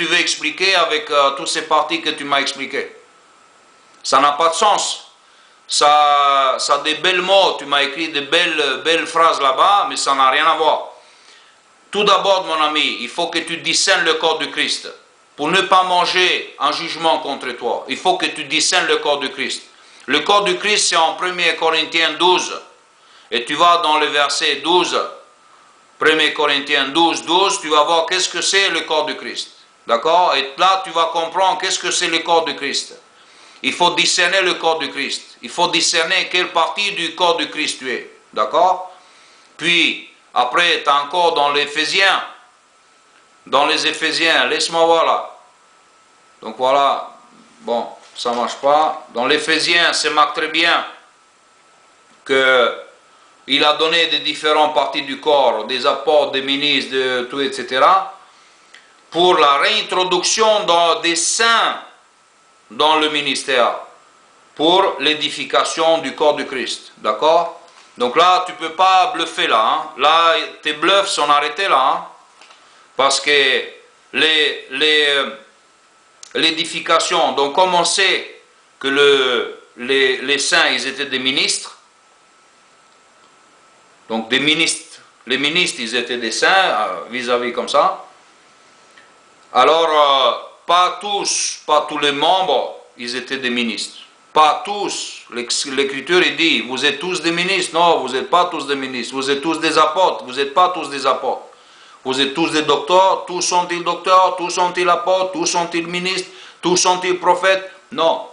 veux expliquer avec toutes ces parties que tu m'as expliquées? Ça n'a pas de sens. Ça a des belles mots, tu m'as écrit de belles phrases là-bas, mais ça n'a rien à voir. Tout d'abord, mon ami, il faut que tu discernes le corps du Christ. Pour ne pas manger un jugement contre toi, il faut que tu discernes le corps du Christ. Le corps du Christ, c'est en 1 Corinthiens 12. Et tu vas dans le verset 12, 1 Corinthiens 12, 12, tu vas voir qu'est-ce que c'est le corps du Christ. D'accord? Et là, tu vas comprendre qu'est-ce que c'est le corps du Christ. Il faut discerner le corps du Christ. Il faut discerner quelle partie du corps du Christ tu es. D'accord? Puis, après, tu as encore dans l'Éphésiens. Dans les Éphésiens, laisse-moi voir là. Donc voilà, bon, ça ne marche pas. Dans l'Éphésiens, c'est marqué très bien qu'il a donné des différentes parties du corps, des apôtres, des ministres, de tout, etc. pour la réintroduction des saints dans le ministère, pour l'édification du corps du Christ. D'accord? Donc là, tu ne peux pas bluffer là. Hein. Là, tes bluffs sont arrêtés là. Hein. Parce que l'édification, donc comme on sait que les saints, ils étaient des ministres, donc des ministres, les ministres, ils étaient des saints, vis-à-vis comme ça. Alors, pas tous les membres, ils étaient des ministres. Pas tous. L'Écriture dit, vous êtes tous des ministres. Non, vous n'êtes pas tous des ministres. Vous êtes tous des apôtres. Vous n'êtes pas tous des apôtres. Vous êtes tous des docteurs. Tous sont-ils docteurs? Tous sont-ils apôtres? Tous sont-ils ministres? Tous sont-ils prophètes? Non.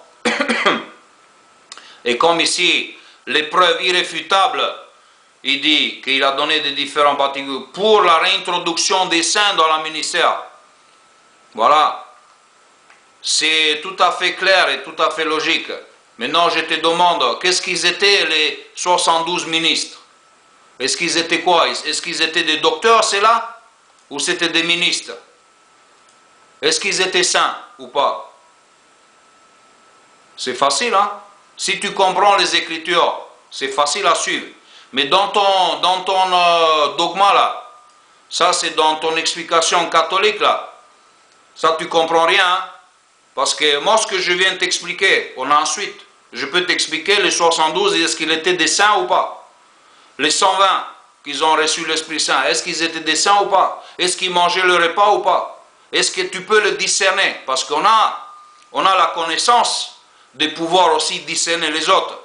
Et comme ici, l'épreuve irréfutable, il dit qu'il a donné des différents particules pour la réintroduction des saints dans le ministère. Voilà. C'est tout à fait clair et tout à fait logique. Maintenant, je te demande, qu'est-ce qu'ils étaient les 72 ministres? Est-ce qu'ils étaient quoi? Est-ce qu'ils étaient des docteurs, c'est là? Ou c'était des ministres? Est-ce qu'ils étaient saints ou pas? C'est facile, hein? Si tu comprends les Écritures, c'est facile à suivre. Mais dans ton dogma, là, ça c'est dans ton explication catholique, là, ça tu comprends rien, hein? Parce que moi, ce que je viens de t'expliquer, ensuite, je peux t'expliquer les 72, est-ce qu'ils étaient des saints ou pas? Les 120 qu'ils ont reçu l'Esprit Saint, est-ce qu'ils étaient des saints ou pas? Est-ce qu'ils mangeaient le repas ou pas? Est-ce que tu peux le discerner? Parce qu'on a la connaissance de pouvoir aussi discerner les autres.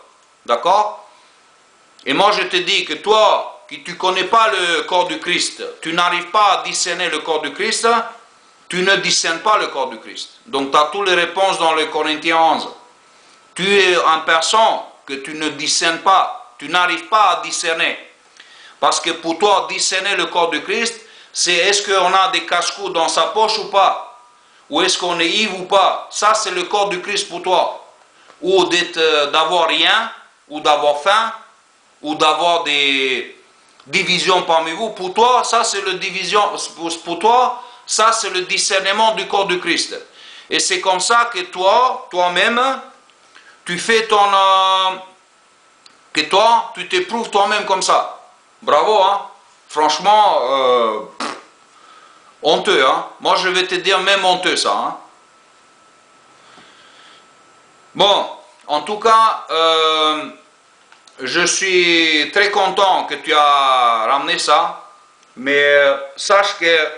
D'accord? Et moi, je te dis que toi, qui tu ne connais pas le corps du Christ, tu n'arrives pas à discerner le corps du Christ, tu ne discernes pas le corps du Christ. Donc, tu as toutes les réponses dans le Corinthiens 11. Tu es en personne que tu ne discernes pas. Tu n'arrives pas à discerner. Parce que pour toi, discerner le corps du Christ, c'est est-ce qu'on a des cache-coups dans sa poche ou pas? Ou est-ce qu'on est ivre ou pas? Ça, c'est le corps du Christ pour toi. Ou d'avoir rien, ou d'avoir faim, ou d'avoir des divisions parmi vous. Pour toi, ça, c'est le division. Pour toi, ça, c'est le discernement du corps du Christ. Et c'est comme ça que toi-même, tu fais que toi, tu t'éprouves toi-même comme ça. Bravo, hein? Franchement, honteux, hein? Moi, je vais te dire même honteux, ça, hein? Bon, en tout cas, je suis très content que tu as ramené ça, mais sache que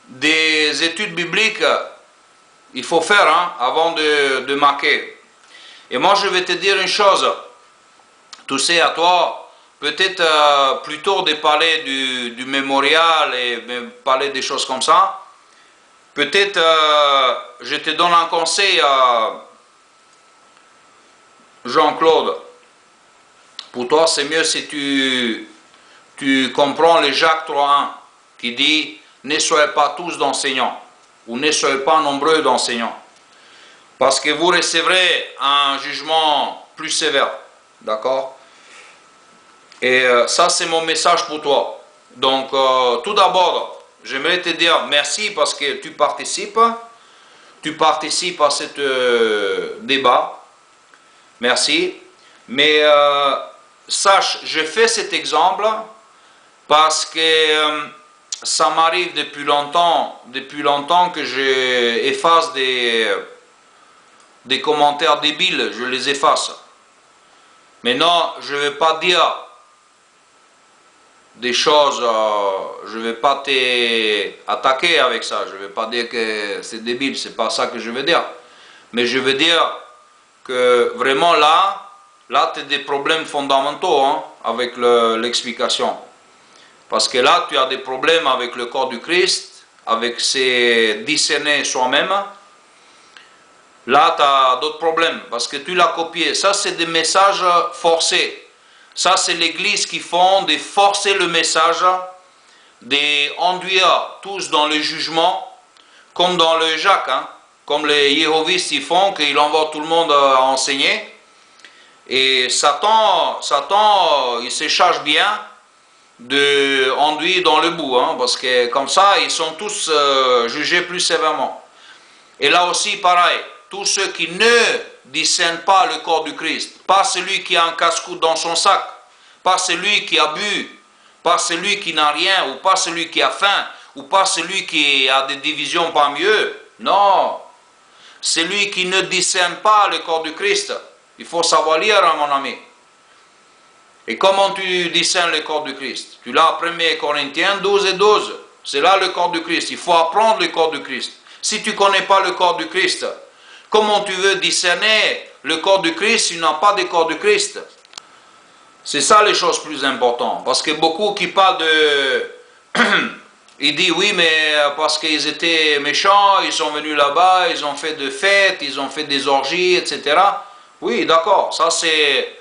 des études bibliques, il faut faire, hein, avant de marquer. Et moi, je vais te dire une chose. Tu sais, à toi, peut-être plutôt de parler du mémorial et parler des choses comme ça. Peut-être, je te donne un conseil, Jean-Claude. Pour toi, c'est mieux si tu comprends le Jacques 3.1 qui dit « Ne soyez pas tous d'enseignants » ou « Ne soyez pas nombreux d'enseignants » parce que vous recevrez un jugement plus sévère. D'accord? Et ça, c'est mon message pour toi. Donc, tout d'abord, j'aimerais te dire merci parce que tu participes à ce débat. Merci. Mais sache, je fais cet exemple parce que ça m'arrive depuis longtemps que j'efface des commentaires débiles, je les efface. Maintenant, je ne vais pas dire des choses, je ne vais pas t'attaquer avec ça, je ne vais pas dire que c'est débile, c'est pas ça que je veux dire. Mais je veux dire que vraiment là tu as des problèmes fondamentaux, hein, avec l'explication. Parce que là, tu as des problèmes avec le corps du Christ, avec ses discerner soi-même. Là, tu as d'autres problèmes, parce que tu l'as copié. Ça, c'est des messages forcés. Ça, c'est l'Église qui font de forcer le message, d'enduire tous dans le jugement, comme dans le Jacques, hein, comme les Jéhovistes ils font, qu'ils envoient tout le monde à enseigner. Et Satan, il se charge bien d'enduire dans le bout, hein, parce que comme ça, ils sont tous jugés plus sévèrement. Et là aussi, pareil. Tous ceux qui ne discernent pas le corps du Christ, pas celui qui a un casse-cou dans son sac, pas celui qui a bu, pas celui qui n'a rien, ou pas celui qui a faim, ou pas celui qui a des divisions parmi eux. Non, celui qui ne discerne pas le corps du Christ. Il faut savoir lire, hein, mon ami. Et comment tu discernes le corps du Christ? Tu l'as 1 Corinthiens 12 et 12. C'est là le corps du Christ. Il faut apprendre le corps du Christ. Si tu ne connais pas le corps du Christ, Comment tu veux discerner le corps du Christ si tu n'as pas de corps du Christ? C'est ça les choses plus importantes. Parce que beaucoup qui parlent de... Ils disent oui, mais parce qu'ils étaient méchants, ils sont venus là-bas, ils ont fait des fêtes, ils ont fait des orgies, etc. Oui, d'accord, ça c'est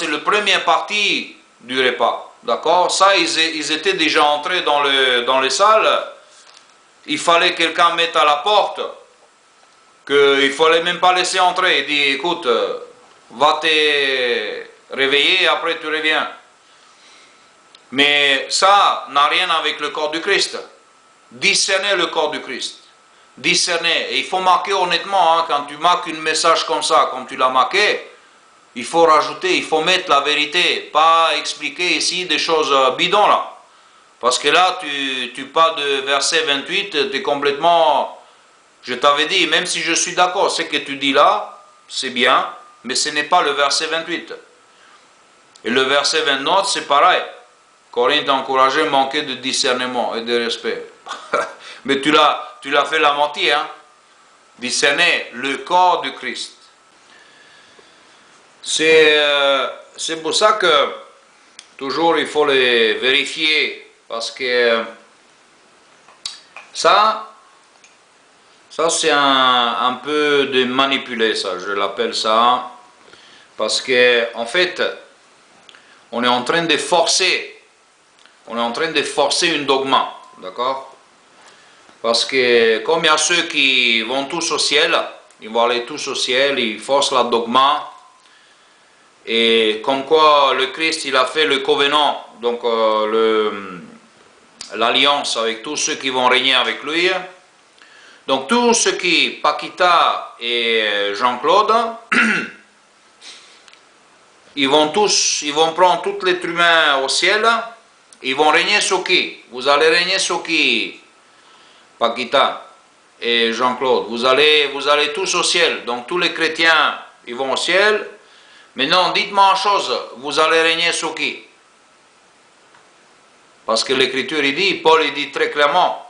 le premier parti du repas. D'accord? Ça, ils étaient déjà entrés dans les salles. Il fallait que quelqu'un mette à la porte, qu'il ne fallait même pas laisser entrer. Il dit, écoute, va te réveiller, après tu reviens. Mais ça n'a rien avec le corps du Christ. Discerner le corps du Christ. Discerner. Et il faut marquer honnêtement, hein, quand tu marques un message comme ça, comme tu l'as marqué, il faut rajouter, il faut mettre la vérité, pas expliquer ici des choses bidons là. Parce que là, tu parles de verset 28, tu es complètement... Je t'avais dit, même si je suis d'accord, ce que tu dis là, c'est bien, mais ce n'est pas le verset 28. Et le verset 29, c'est pareil. Corinthe encourageait à manquer de discernement et de respect. Mais tu l'as fait la moitié, hein? Discerner le corps du Christ. C'est pour ça que toujours il faut les vérifier, parce que ça c'est un peu de manipuler, ça, je l'appelle ça, parce que en fait, on est en train de forcer un dogma, d'accord? Parce que comme il y a ceux qui vont tous au ciel, ils vont aller tous au ciel, ils forcent la dogma, et comme quoi le Christ, il a fait le covenant, donc l'alliance avec tous ceux qui vont régner avec lui. Donc tous ceux qui, Paquita et Jean-Claude, ils vont prendre tous les humains au ciel, ils vont régner sur qui? Vous allez régner sur qui, Paquita et Jean-Claude? Vous allez tous au ciel, donc tous les chrétiens, ils vont au ciel. Maintenant, dites-moi une chose, vous allez régner sur qui? Parce que l'Écriture, Paul il dit très clairement,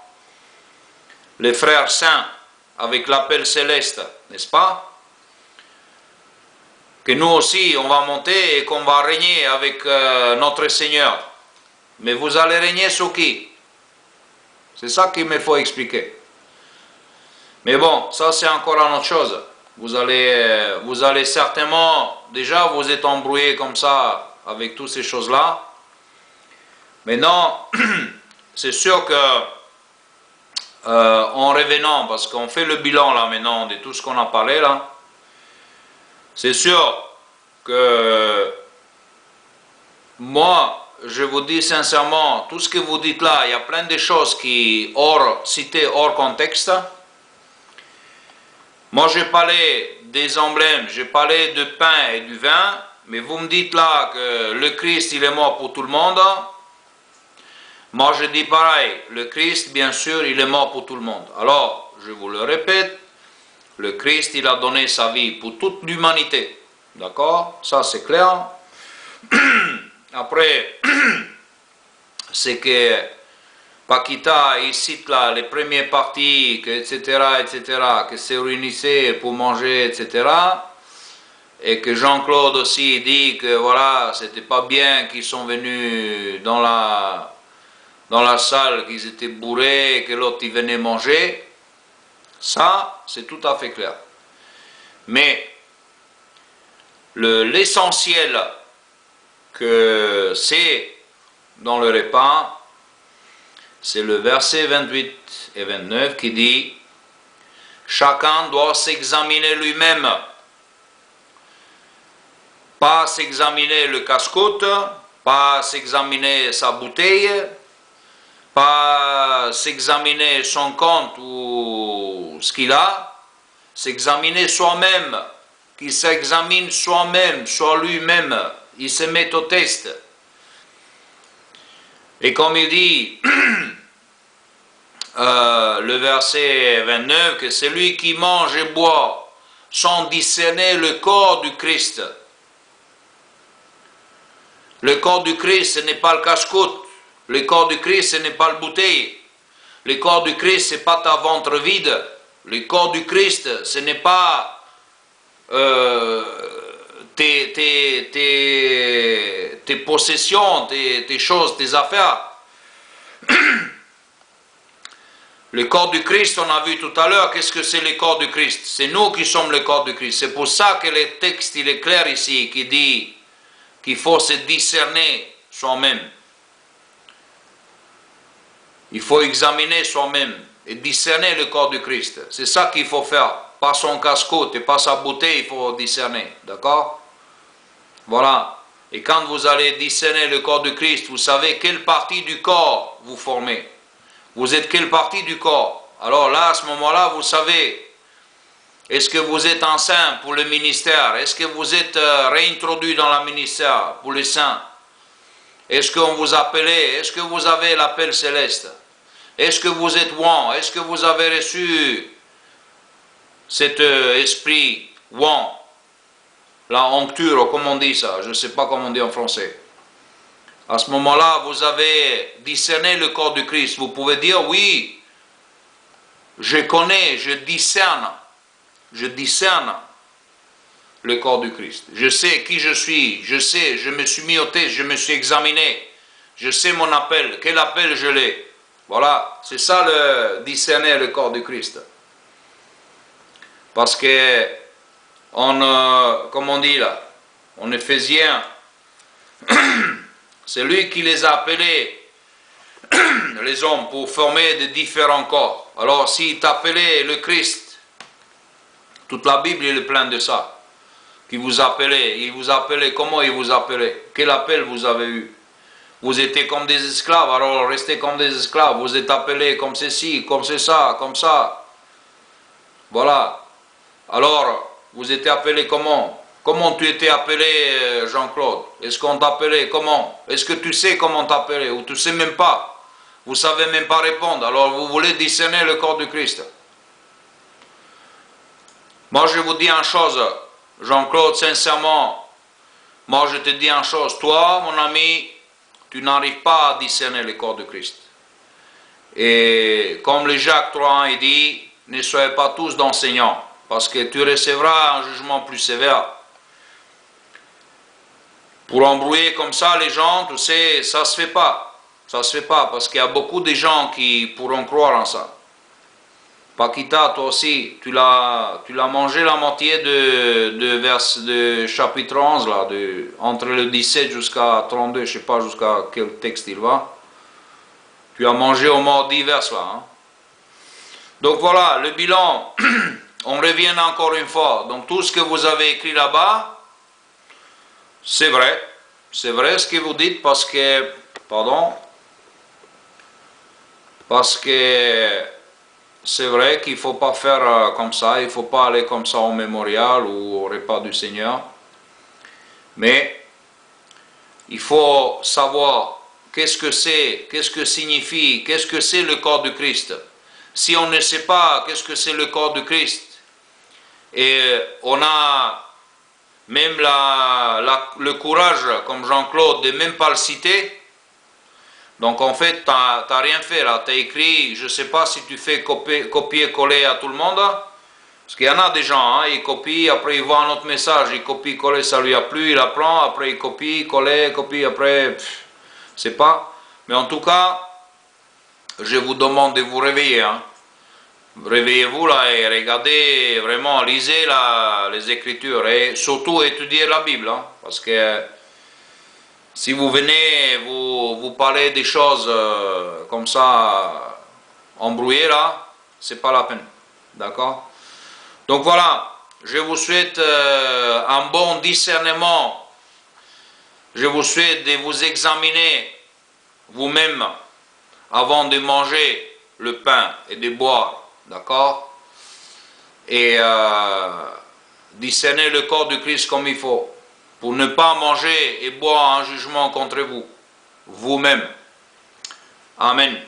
les frères saints, avec l'appel céleste, n'est-ce pas? Que nous aussi, on va monter et qu'on va régner avec notre Seigneur. Mais vous allez régner sur qui? C'est ça qu'il me faut expliquer. Mais bon, ça c'est encore une autre chose. Vous allez certainement, déjà vous êtes embrouillé comme ça avec toutes ces choses-là. Maintenant, c'est sûr que en revenant, parce qu'on fait le bilan là maintenant de tout ce qu'on a parlé là, c'est sûr que moi, je vous dis sincèrement, tout ce que vous dites là, il y a plein de choses qui citées hors contexte. Moi, j'ai parlé des emblèmes, j'ai parlé de pain et du vin, mais vous me dites là que le Christ, il est mort pour tout le monde. Moi, je dis pareil, le Christ, bien sûr, il est mort pour tout le monde. Alors, je vous le répète, le Christ, il a donné sa vie pour toute l'humanité. D'accord? Ça, c'est clair. Après, c'est que Paquita, il cite là les premières parties, etc., que se réunissaient pour manger, etc. Et que Jean-Claude aussi dit que voilà, c'était pas bien qu'ils sont venus dans la salle, qu'ils étaient bourrés, et que l'autre il venait manger. Ça, c'est tout à fait clair. Mais l'essentiel que c'est dans le repas, c'est le verset 28 et 29 qui dit « Chacun doit s'examiner lui-même, pas s'examiner le casse-croûte, pas s'examiner sa bouteille, pas s'examiner son compte ou ce qu'il a, s'examiner soi-même, qu'il s'examine soi-même, soit lui-même, il se met au test. » Et comme il dit, le verset 29, que celui qui mange et boit sans discerner le corps du Christ. Le corps du Christ, ce n'est pas le casse-croûte. Le corps du Christ, ce n'est pas le bouteille. Le corps du Christ, ce n'est pas ta ventre vide. Le corps du Christ, ce n'est pas tes possessions, tes choses, tes affaires. Le corps du Christ, on a vu tout à l'heure, qu'est-ce que c'est le corps du Christ? C'est nous qui sommes le corps du Christ. C'est pour ça que le texte, il est clair ici, qui dit qu'il faut se discerner soi-même. Il faut examiner soi-même et discerner le corps du Christ. C'est ça qu'il faut faire. Pas son casse-côte et pas sa bouteille, il faut discerner. D'accord? Voilà. Et quand vous allez discerner le corps du Christ, vous savez quelle partie du corps vous formez. Vous êtes quelle partie du corps? Alors là, à ce moment-là, vous savez, est-ce que vous êtes enceint pour le ministère? Est-ce que vous êtes réintroduit dans le ministère pour les saints? Est-ce qu'on vous appelait? Est-ce que vous avez l'appel céleste? Est-ce que vous êtes ouan? Est-ce que vous avez reçu cet esprit ouan? La oncture, comment on dit ça? Je ne sais pas comment on dit en français. À ce moment-là, vous avez discerné le corps du Christ. Vous pouvez dire, oui, je connais, je discerne le corps du Christ. Je sais qui je suis, je sais, je me suis mis au test, je me suis examiné, je sais mon appel, quel appel je l'ai. Voilà, c'est ça le discerner le corps du Christ. Parce que, comme on dit là, en Éphésiens, c'est lui qui les a appelés, les hommes, pour former de différents corps. Alors, s'il t'appelait le Christ, toute la Bible est pleine de ça. Qui vous appelait, il vous appelait, comment il vous appelait? Quel appel vous avez eu? Vous étiez comme des esclaves, alors restez comme des esclaves. Vous êtes appelés comme ceci, comme c'est ça, comme ça. Voilà. Alors, vous étiez appelés comment? Comment tu étais appelé, Jean-Claude? Est-ce qu'on t'appelait comment? Est-ce que tu sais comment t'appeler? Ou tu ne sais même pas? Vous ne savez même pas répondre. Alors vous voulez discerner le corps du Christ. Moi je vous dis une chose, Jean-Claude, sincèrement, moi je te dis une chose. Toi, mon ami, tu n'arrives pas à discerner le corps du Christ. Et comme le Jacques 3.1 il dit, ne soyez pas tous d'enseignants, parce que tu recevras un jugement plus sévère. Pour embrouiller comme ça les gens, tu sais, ça se fait pas. Ça se fait pas, parce qu'il y a beaucoup de gens qui pourront croire en ça. Paquita, toi aussi, tu l'as mangé la moitié de chapitre 11, là, entre le 17 jusqu'à 32, je ne sais pas jusqu'à quel texte il va. Tu as mangé au moins 10 versets là. Hein. Donc voilà, le bilan, on revient encore une fois. Donc tout ce que vous avez écrit là-bas, c'est vrai ce que vous dites parce que c'est vrai qu'il ne faut pas faire comme ça, il ne faut pas aller comme ça au mémorial ou au repas du Seigneur. Mais il faut savoir qu'est-ce que c'est, qu'est-ce que signifie, qu'est-ce que c'est le corps du Christ. Si on ne sait pas qu'est-ce que c'est le corps du Christ, et on a même le courage, comme Jean-Claude, de même pas le citer, donc en fait, tu n'as rien fait là, tu as écrit, je ne sais pas si tu fais copier-coller à tout le monde, parce qu'il y en a des gens, hein, ils copient, après ils voient un autre message, ils copient-coller, ça lui a plu, il apprend, après il copie-coller, copie, après, c'est pas. Mais en tout cas, je vous demande de vous réveiller, hein. Réveillez-vous là et regardez vraiment, lisez les Écritures et surtout étudiez la Bible, hein, parce que si vous venez, vous parlez des choses comme ça, embrouillées là, c'est pas la peine, d'accord? Donc voilà, je vous souhaite un bon discernement, je vous souhaite de vous examiner vous-même avant de manger le pain et de boire. D'accord? Et discerner le corps du Christ comme il faut, pour ne pas manger et boire un jugement contre vous, vous-même. Amen.